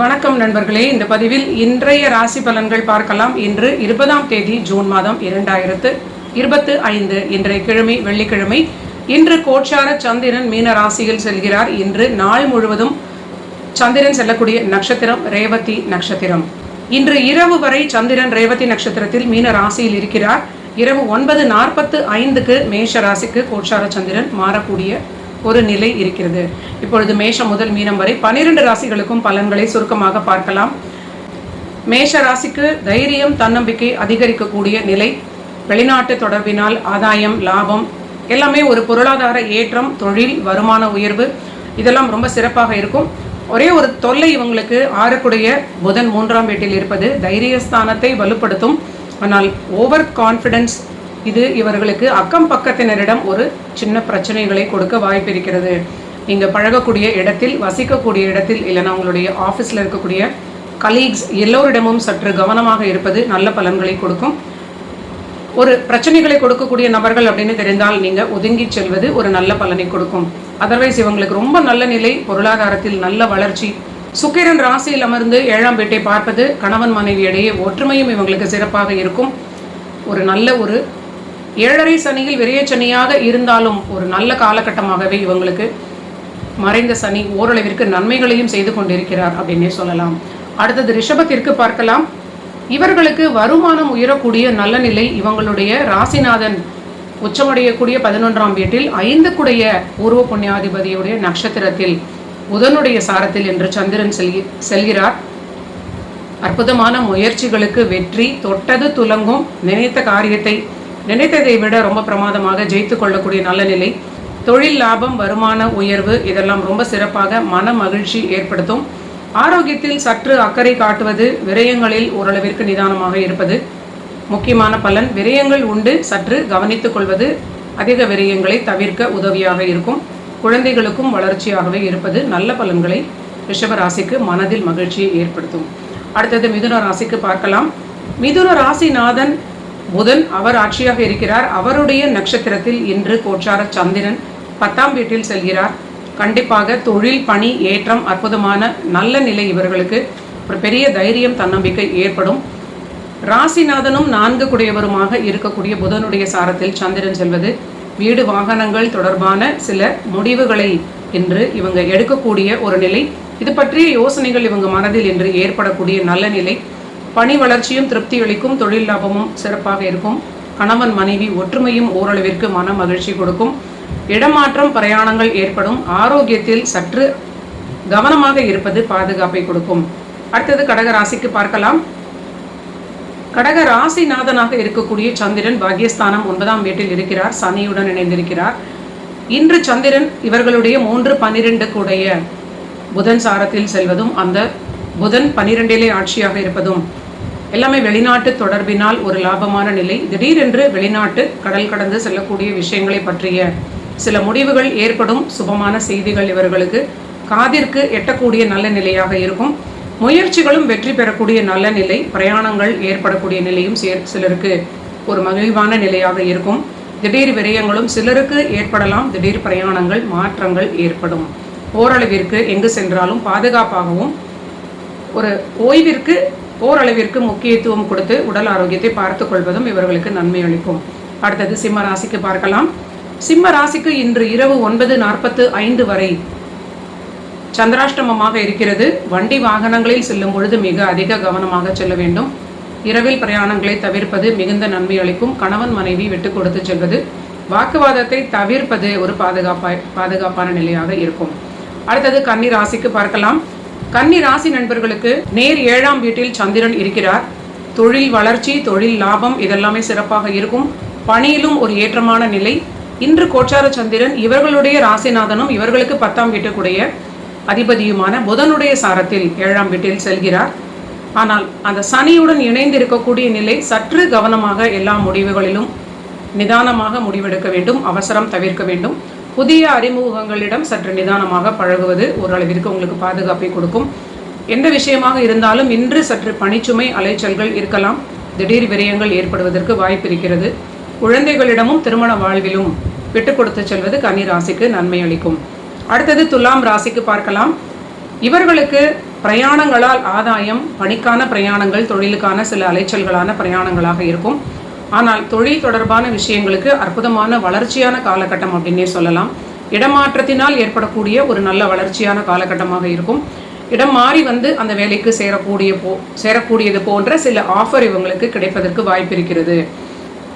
வணக்கம் நண்பர்களே, இந்த பதிவில் இன்றைய ராசி பலன்கள் பார்க்கலாம். இன்று 20ஆம் தேதி ஜூன் மாதம் 2025 இன்றைய கிழமை வெள்ளிக்கிழமை. இன்று கோச்சார சந்திரன் மீன ராசியில் செல்கிறார். இன்று நாள் முழுவதும் சந்திரன் செல்லக்கூடிய நட்சத்திரம் ரேவதி நட்சத்திரம். இன்று இரவு வரை சந்திரன் ரேவதி நட்சத்திரத்தில் மீன ராசியில் இருக்கிறார். இரவு 9:45க்கு மேஷ ராசிக்கு கோச்சார சந்திரன் மாறக்கூடிய ஒரு நிலை இருக்கிறது. இப்பொழுது மேஷம் முதல் மீனம் வரை 12 ராசிகளுக்கும் பலன்களை சுருக்கமாக பார்க்கலாம். மேஷ ராசிக்கு தைரியம் தன்னம்பிக்கை அதிகரிக்கக்கூடிய நிலை, வெளிநாட்டு தொடர்பினால் ஆதாயம் லாபம் எல்லாமே, ஒரு பொருளாதார ஏற்றம், தொழில் வருமான உயர்வு இதெல்லாம் ரொம்ப சிறப்பாக இருக்கும். ஒரே ஒரு தொல்லை இவங்களுக்கு ஆறுக்குடைய புதன் 3ஆம் வீட்டில் இருப்பது தைரியஸ்தானத்தை வலுப்படுத்தும். ஆனால் ஓவர் கான்ஃபிடென்ஸ் இது இவர்களுக்கு அக்கம் பக்கத்தினரிடம் ஒரு சின்ன பிரச்சனைகளை கொடுக்க வாய்ப்பு இருக்கிறது. நீங்கள் பழகக்கூடிய இடத்தில், வசிக்கக்கூடிய இடத்தில், இல்லைன்னா உங்களுடைய ஆஃபீஸில் இருக்கக்கூடிய கலீக்ஸ் எல்லோரிடமும் சற்று கவனமாக இருப்பது நல்ல பலன்களை கொடுக்கும். ஒரு பிரச்சனைகளை கொடுக்கக்கூடிய நபர்கள் அப்படின்னு தெரிந்தால் நீங்கள் ஒதுங்கி செல்வது ஒரு நல்ல பலனை கொடுக்கும். அதர்வைஸ் இவங்களுக்கு ரொம்ப நல்ல நிலை, பொருளாதாரத்தில் நல்ல வளர்ச்சி. சுக்கிரன் ராசியில் அமர்ந்து 7ஆம் வீட்டை பார்ப்பது கணவன் மனைவி இடையே ஒற்றுமையும் இவங்களுக்கு சிறப்பாக இருக்கும். ஒரு நல்ல ஒரு 7.5 சனியில் விரைய சனியாக இருந்தாலும் ஒரு நல்ல காலகட்டமாகவே இவங்களுக்கு மறைந்த சனி ஓரளவிற்கு நன்மைகளையும் செய்து கொண்டிருக்கிறார் அப்படின்னே சொல்லலாம். அடுத்தது ரிஷபத்திற்கு பார்க்கலாம். இவர்களுக்கு வருமானம் உயரக்கூடிய நல்ல நிலை. இவங்களுடைய ராசிநாதன் உச்சமடையக்கூடிய 11ஆம் வீட்டில் 5 பூர்வ புண்ணியாதிபதியுடைய நட்சத்திரத்தில் புதனுடைய சாரத்தில் என்று சந்திரன் செல்கிறார். அற்புதமான முயற்சிகளுக்கு வெற்றி, தொட்டது துலங்கும், நினைத்த காரியத்தை நினைத்ததை விட ரொம்ப பிரமாதமாக ஜெயித்து கொள்ளக்கூடிய நல்ல நிலை, தொழில் லாபம் வருமான உயர்வு இதெல்லாம் ரொம்ப சிறப்பாக மன மகிழ்ச்சி ஏற்படுத்தும். ஆரோக்கியத்தில் சற்று அக்கறை காட்டுவது, விரயங்களில் ஓரளவிற்கு நிதானமாக இருப்பது முக்கியமான பலன். விரயங்கள் உண்டு, சற்று கவனித்துக் கொள்வது அதிக விரயங்களை தவிர்க்க உதவியாக இருக்கும். குழந்தைகளுக்கும் வளர்ச்சியாகவே இருப்பது நல்ல பலன்களை ரிஷப ராசிக்கு மனதில் மகிழ்ச்சியை ஏற்படுத்தும். அடுத்தது மிதுன ராசிக்கு பார்க்கலாம். மிதுன ராசிநாதன் புதன் அவர் ஆட்சியாக இருக்கிறார். அவருடைய நட்சத்திரத்தில் இன்று கோச்சார சந்திரன் 10ஆம் வீட்டில் செல்கிறார். கண்டிப்பாக தொழில் பணி ஏற்றம், அற்புதமான நல்ல நிலை இவர்களுக்கு. ஒரு பெரிய தைரியம் தன்னம்பிக்கை ஏற்படும். ராசிநாதனும் 4 இருக்கக்கூடிய புதனுடைய சாரத்தில் சந்திரன் செல்வது வீடு வாகனங்கள் தொடர்பான சில முடிவுகளை இன்று இவங்க எடுக்கக்கூடிய ஒரு நிலை. இது பற்றிய யோசனைகள் இவங்க மனதில் இன்று ஏற்படக்கூடிய நல்ல நிலை. பணி வளர்ச்சியும் திருப்தி அளிக்கும், தொழில் லாபமும் சிறப்பாக இருக்கும். கணவன் மனைவி ஒற்றுமையும் ஓரளவிற்கு மன மகிழ்ச்சி கொடுக்கும். இடமாற்றம் பிரயாணங்கள் ஏற்படும். ஆரோக்கியத்தில் சற்று கவனமாக இருப்பது பாதுகாப்பை கொடுக்கும். அடுத்தது கடக ராசிக்கு பார்க்கலாம். கடக ராசிநாதனாக இருக்கக்கூடிய சந்திரன் பாக்யஸ்தானம் 9ஆம் வீட்டில் இருக்கிறார். சனியுடன் இணைந்திருக்கிறார். இன்று சந்திரன் இவர்களுடைய 3-12 புதன் சாரத்தில் செல்வதும், அந்த புதன் 12 ஆட்சியாக இருப்பதும் எல்லாமே வெளிநாட்டு தொடர்பினால் ஒரு லாபமான நிலை. திடீரென்று வெளிநாட்டு கடல் கடந்து செல்லக்கூடிய விஷயங்களை பற்றிய சில முடிவுகள் ஏற்படும். சுபமான செய்திகள் இவர்களுக்கு காதிற்கு எட்டக்கூடிய நல்ல நிலையாக இருக்கும். முயற்சிகளும் வெற்றி பெறக்கூடிய நல்ல நிலை. பிரயாணங்கள் ஏற்படக்கூடிய நிலையும் சிலருக்கு ஒரு மகிழ்வான நிலையாக இருக்கும். திடீர் விரயங்களும் சிலருக்கு ஏற்படலாம். திடீர் பிரயாணங்கள் மாற்றங்கள் ஏற்படும். ஓரளவிற்கு எங்கு சென்றாலும் பாதுகாப்பாகவும் ஒரு ஓய்விற்கு ஓரளவிற்கு முக்கியத்துவம் கொடுத்து உடல் ஆரோக்கியத்தை பார்த்து கொள்வதும் இவர்களுக்கு நன்மை அளிக்கும். அடுத்தது சிம்ம ராசிக்கு பார்க்கலாம். சிம்ம ராசிக்கு இன்று இரவு 9:45 வரை சந்திராஷ்டமமாக இருக்கிறது. வண்டி வாகனங்களில் செல்லும் பொழுது மிக அதிக கவனமாக செல்ல வேண்டும். இரவில் பிரயாணங்களை தவிர்ப்பது மிகுந்த நன்மை அளிக்கும். கணவன் மனைவி விட்டு கொடுத்து செல்வது, வாக்குவாதத்தை தவிர்ப்பது ஒரு பாதுகாப்பான நிலையாக இருக்கும். அடுத்தது கன்னி ராசிக்கு பார்க்கலாம். கன்னி ராசி நண்பர்களுக்கு நேர் 7ஆம் வீட்டில் சந்திரன் இருக்கிறார். தொழில் வளர்ச்சி, தொழில் லாபம் இதெல்லாமே சிறப்பாக இருக்கும். பணியிலும் ஒரு ஏற்றமான நிலை. இன்று கோச்சார சந்திரன் இவர்களுடைய ராசிநாதனும் இவர்களுக்கு 10ஆம் வீட்டுக்குடைய அதிபதியுமான புதனுடைய சாரத்தில் 7ஆம் வீட்டில் செல்கிறார். ஆனால் அந்த சனியுடன் இணைந்து இருக்கக்கூடிய நிலை. சற்று கவனமாக எல்லா முடிவுகளிலும் நிதானமாக முடிவெடுக்க வேண்டும். அவசரம் தவிர்க்க வேண்டும். புதிய அறிமுகங்களிடம் சற்று நிதானமாக பழகுவது ஓரளவிற்கு உங்களுக்கு பாதுகாப்பை கொடுக்கும். எந்த விஷயமாக இருந்தாலும் இன்று சற்று பணிச்சுமை அலைச்சல்கள் இருக்கலாம். திடீர் விரயங்கள் ஏற்படுவதற்கு வாய்ப்பு இருக்கிறது. குழந்தைகளிடமும் திருமண வாழ்விலும் விட்டு கொடுத்து செல்வது கன்னி ராசிக்கு நன்மை அளிக்கும். அடுத்தது துலாம் ராசிக்கு பார்க்கலாம். இவர்களுக்கு பிரயாணங்களால் ஆதாயம், பணிக்கான பிரயாணங்கள், தொழிலுக்கான சில அலைச்சல்களான பிரயாணங்களாக இருக்கும். ஆனால் தொழில் தொடர்பான விஷயங்களுக்கு அற்புதமான வளர்ச்சியான காலகட்டம் அப்படின்னே சொல்லலாம். இடமாற்றத்தினால் ஏற்படக்கூடிய ஒரு நல்ல வளர்ச்சியான காலகட்டமாக இருக்கும். இடம் மாறி வந்து அந்த வேலைக்கு சேரக்கூடியது போன்ற சில ஆஃபர் இவங்களுக்கு கிடைப்பதற்கு வாய்ப்பு இருக்கிறது.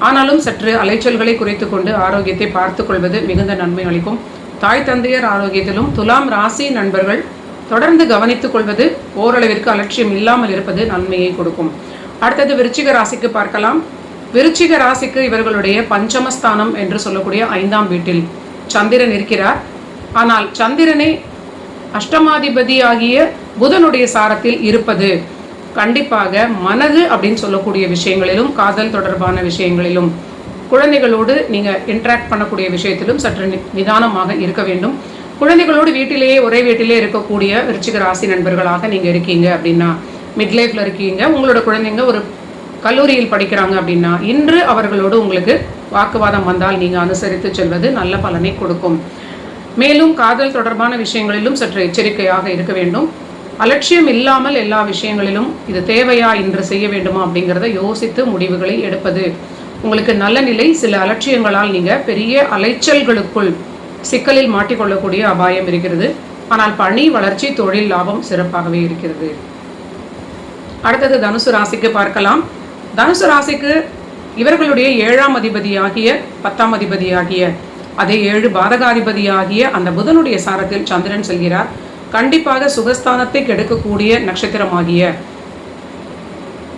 ஆனாலும் சற்று அலைச்சல்களை குறைத்து கொண்டு ஆரோக்கியத்தை பார்த்து கொள்வது மிகுந்த நன்மை அளிக்கும். தாய் தந்தையர் ஆரோக்கியத்திலும் துலாம் ராசி நண்பர்கள் தொடர்ந்து கவனித்துக் கொள்வது, ஓரளவிற்கு அலட்சியம் இல்லாமல் இருப்பது நன்மையை கொடுக்கும். அடுத்தது விருச்சிக ராசிக்கு பார்க்கலாம். விருச்சிக ராசிக்கு இவர்களுடைய பஞ்சமஸ்தானம் என்று சொல்லக்கூடிய 5ஆம் வீட்டில் சந்திரன் இருக்கிறார். ஆனால் சந்திரனை அஷ்டமாதிபதி ஆகிய புதனுடைய சாரத்தில் இருப்பது கண்டிப்பாக மனது அப்படின்னு சொல்லக்கூடிய விஷயங்களிலும், காதல் தொடர்பான விஷயங்களிலும், குழந்தைகளோடு நீங்கள் இன்ட்ராக்ட் பண்ணக்கூடிய விஷயத்திலும் சற்று நிதானமாக இருக்க வேண்டும். குழந்தைகளோடு ஒரே வீட்டிலே இருக்கக்கூடிய விருச்சிக ராசி நண்பர்களாக நீங்கள் இருக்கீங்க அப்படின்னா, மிட்லைஃப்ல இருக்கீங்க, உங்களோட குழந்தைங்க ஒரு கல்லூரியில் படிக்கிறாங்க அப்படின்னா, இன்று அவர்களோடு உங்களுக்கு வாக்குவாதம் வந்தால் நீங்கள் அனுசரித்து செல்வது நல்ல பலனை கொடுக்கும். மேலும் காதல் தொடர்பான விஷயங்களிலும் சற்று எச்சரிக்கையாக இருக்க வேண்டும். அலட்சியம் இல்லாமல் எல்லா விஷயங்களிலும் இது தேவையா, இன்று செய்ய வேண்டுமா அப்படிங்கிறத யோசித்து முடிவுகளை எடுப்பது உங்களுக்கு நல்ல நிலை. சில அலட்சியங்களால் நீங்கள் பெரிய அலைச்சல்களுக்குள் சிக்கலில் மாட்டிக்கொள்ளக்கூடிய அபாயம் இருக்கிறது. ஆனால் பணி வளர்ச்சி, தொழில் லாபம் சிறப்பாகவே இருக்கிறது. அடுத்தது தனுசு ராசிக்கு பார்க்கலாம். தனுசு ராசிக்கு இவர்களுடைய 7ஆம் அதிபதியாகிய 10ஆம் அதிபதியாகிய அதே 7 பாதகாதிபதியாகிய அந்த புதனுடைய சாரத்தில் சந்திரன் செல்கிறார். கண்டிப்பாக சுகஸ்தானத்தை கெடுக்கக்கூடிய நட்சத்திரமாகிய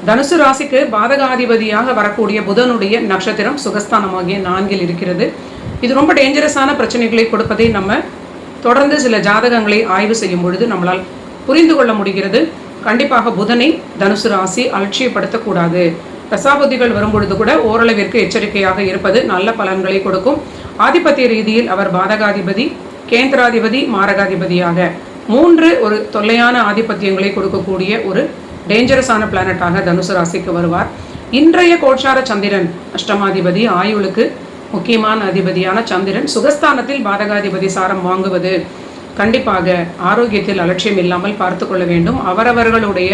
தனுசு ராசிக்கு பாதகாதிபதியாக வரக்கூடிய புதனுடைய நட்சத்திரம் சுகஸ்தானமாகிய 4இல் இருக்கிறது. இது ரொம்ப டேஞ்சரஸான பிரச்சனைகளை கொடுப்பதை நம்ம தொடர்ந்து சில ஜாதகங்களை ஆய்வு செய்யும் பொழுது நம்மளால் புரிந்து கொள்ள முடிகிறது. கண்டிப்பாக புதனை தனுசு ராசி அலட்சியப்படுத்தக்கூடாது. தசாபுத்திகள் வரும்பொழுது கூட ஓரளவிற்கு எச்சரிக்கையாக இருப்பது நல்ல பலன்களை கொடுக்கும். ஆதிபத்திய ரீதியில் அவர் பாதகாதிபதி, கேந்திராதிபதி, மாரகாதிபதியாக 3 ஒரு தொல்லையான ஆதிபத்தியங்களை கொடுக்கக்கூடிய ஒரு டேஞ்சரஸான பிளானட்டாக தனுசு ராசிக்கு வருவார். இன்றைய கோட்சார சந்திரன் அஷ்டமாதிபதி, ஆயுளுக்கு முக்கியமான அதிபதியான சந்திரன் சுகஸ்தானத்தில் பாதகாதிபதி சாரம் வாங்குவது கண்டிப்பாக ஆரோக்கியத்தில் அலட்சியம் இல்லாமல் பார்த்து கொள்ள வேண்டும். அவரவர்களுடைய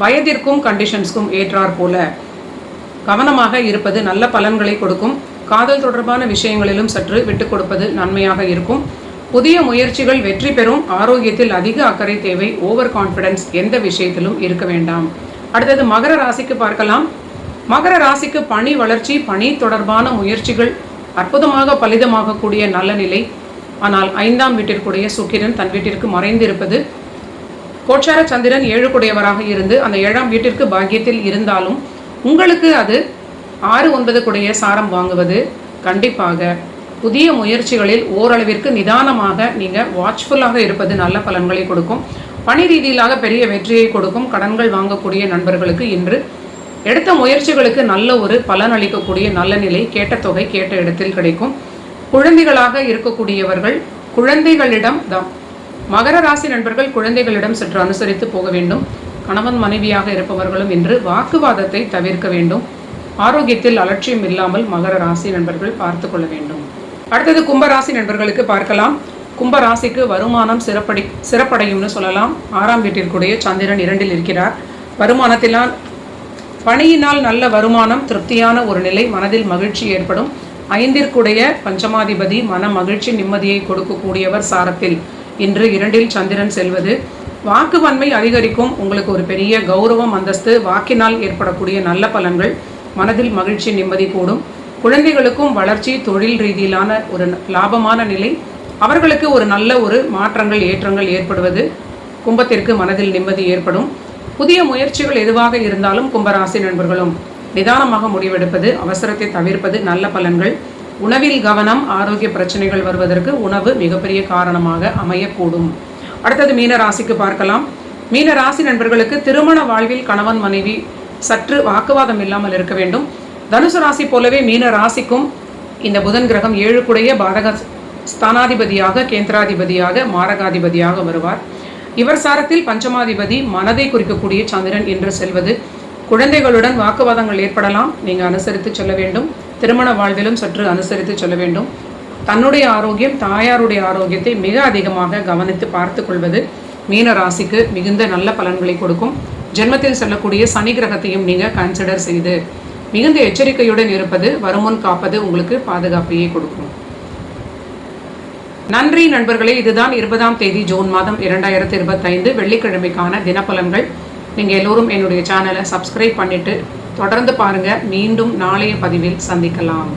வயதிற்கும் கண்டிஷன்ஸ்க்கும் ஏற்றாற் போல கவனமாக இருப்பது நல்ல பலன்களை கொடுக்கும். காதல் தொடர்பான விஷயங்களிலும் சற்று விட்டுக் கொடுப்பது நன்மையாக இருக்கும். புதிய முயற்சிகள் வெற்றி பெறும். ஆரோக்கியத்தில் அதிக அக்கறை தேவை. ஓவர் கான்ஃபிடன்ஸ் எந்த விஷயத்திலும் இருக்க வேண்டாம். அடுத்தது மகர ராசிக்கு பார்க்கலாம். மகர ராசிக்கு பணி வளர்ச்சி, பணி தொடர்பான முயற்சிகள் அற்புதமாக பலிதமாகக்கூடிய நல்ல நிலை. ஆனால் 5ஆம் வீட்டிற்குடைய சுக்கிரன் தன் வீட்டிற்கு மறைந்து இருப்பது, கோட்சார சந்திரன் 7 குடையவராக இருந்து அந்த 7ஆம் வீட்டிற்கு பாக்கியத்தில் இருந்தாலும் உங்களுக்கு அது 6, 9 குடைய சாரம் வாங்குவது கண்டிப்பாக புதிய முயற்சிகளில் ஓரளவிற்கு நிதானமாக நீங்கள் வாட்ச்ஃபுல்லாக இருப்பது நல்ல பலன்களை கொடுக்கும். பணி ரீதியிலாக பெரிய வெற்றியை கொடுக்கும். கடன்கள் வாங்கக்கூடிய நண்பர்களுக்கு இன்று எடுத்த முயற்சிகளுக்கு நல்ல ஒரு பலன் அளிக்கக்கூடிய நல்ல நிலை, கேட்ட தொகை கேட்ட இடத்தில் கிடைக்கும். குழந்தைகளாக இருக்கக்கூடியவர்கள் குழந்தைகளிடம் மகர ராசி நண்பர்கள் குழந்தைகளிடம் சற்று அனுசரித்து போக வேண்டும். கணவன் மனைவியாக இருப்பவர்களும் இன்று வாக்குவாதத்தை தவிர்க்க வேண்டும். ஆரோக்கியத்தில் அலட்சியம் இல்லாமல் மகர ராசி நண்பர்கள் பார்த்து கொள்ள வேண்டும். அடுத்தது கும்பராசி நண்பர்களுக்கு பார்க்கலாம். கும்பராசிக்கு வருமானம் சிறப்படையும்னு சொல்லலாம். 6ஆம் வீட்டிற்குடைய சந்திரன் 2இல் இருக்கிறார். வருமானத்தினால் பணியினால் நல்ல வருமானம், திருப்தியான ஒரு நிலை, மனதில் மகிழ்ச்சி ஏற்படும். 5ற்குடைய பஞ்சமாதிபதி மன மகிழ்ச்சி, நிம்மதியை கொடுக்கக்கூடியவர் சாரத்தில் இன்று 2இல் சந்திரன் செல்வது வாக்குவன்மை அதிகரிக்கும். உங்களுக்கு ஒரு பெரிய கௌரவம், அந்தஸ்து, வாக்கினால் ஏற்படக்கூடிய நல்ல பலன்கள், மனதில் மகிழ்ச்சி, நிம்மதி கூடும். குழந்தைகளுக்கும் வளர்ச்சி, தொழில் ரீதியிலான ஒரு லாபமான நிலை, அவர்களுக்கு ஒரு நல்ல ஒரு மாற்றங்கள், ஏற்றங்கள் ஏற்படுவது, கும்பத்திற்கு மனதில் நிம்மதி ஏற்படும். புதிய முயற்சிகள் எதுவாக இருந்தாலும் கும்பராசி நண்பர்களும் நிதானமாக முடிவெடுப்பது, அவசரத்தை தவிர்ப்பது நல்ல பலன்கள். உணவில் கவனம், ஆரோக்கிய பிரச்சனைகள் வருவதற்கு உணவு மிகப்பெரிய காரணமாக அமையக்கூடும். அடுத்தது மீன ராசிக்கு பார்க்கலாம். மீன ராசி நண்பர்களுக்கு திருமண வாழ்வில் கணவன் மனைவி சற்று வாக்குவாதம் இல்லாமல் இருக்க வேண்டும். தனுசு ராசி போலவே மீன ராசிக்கும் இந்த புதன் கிரகம் 7 குடைய பாதக ஸ்தானாதிபதியாக, கேந்திராதிபதியாக, மாரகாதிபதியாக வருவார். இவர் சாரத்தில் பஞ்சமாதிபதி மனதை குறிக்கக்கூடிய சந்திரன் என்று செல்வது குழந்தைகளுடன் வாக்குவாதங்கள் ஏற்படலாம். நீங்கள் அனுசரித்து சொல்ல வேண்டும். திருமண வாழ்விலும் சற்று அனுசரித்து சொல்ல வேண்டும். தன்னுடைய ஆரோக்கியம், தாயாருடைய ஆரோக்கியத்தை மிக அதிகமாக கவனித்து பார்த்து கொள்வது மீன ராசிக்கு மிகுந்த நல்ல பலன்களை கொடுக்கும். ஜென்மத்தில் செல்லக்கூடிய சனி கிரகத்தையும் நீங்கள் கன்சிடர் செய்து மிகுந்த எச்சரிக்கையுடன் இருப்பது, வருமுன் காப்பது உங்களுக்கு பாதுகாப்பையே கொடுக்கும். நன்றி நண்பர்களே. இதுதான் 20ஆம் தேதி ஜூன் மாதம் 2025 வெள்ளிக்கிழமைக்கான தினப்பலன்கள். நீங்கள் எல்லோரும் என்னுடைய சேனலை சப்ஸ்கிரைப் பண்ணிவிட்டு தொடர்ந்து பாருங்கள். மீண்டும் நாளைய பதிவில் சந்திக்கலாம்.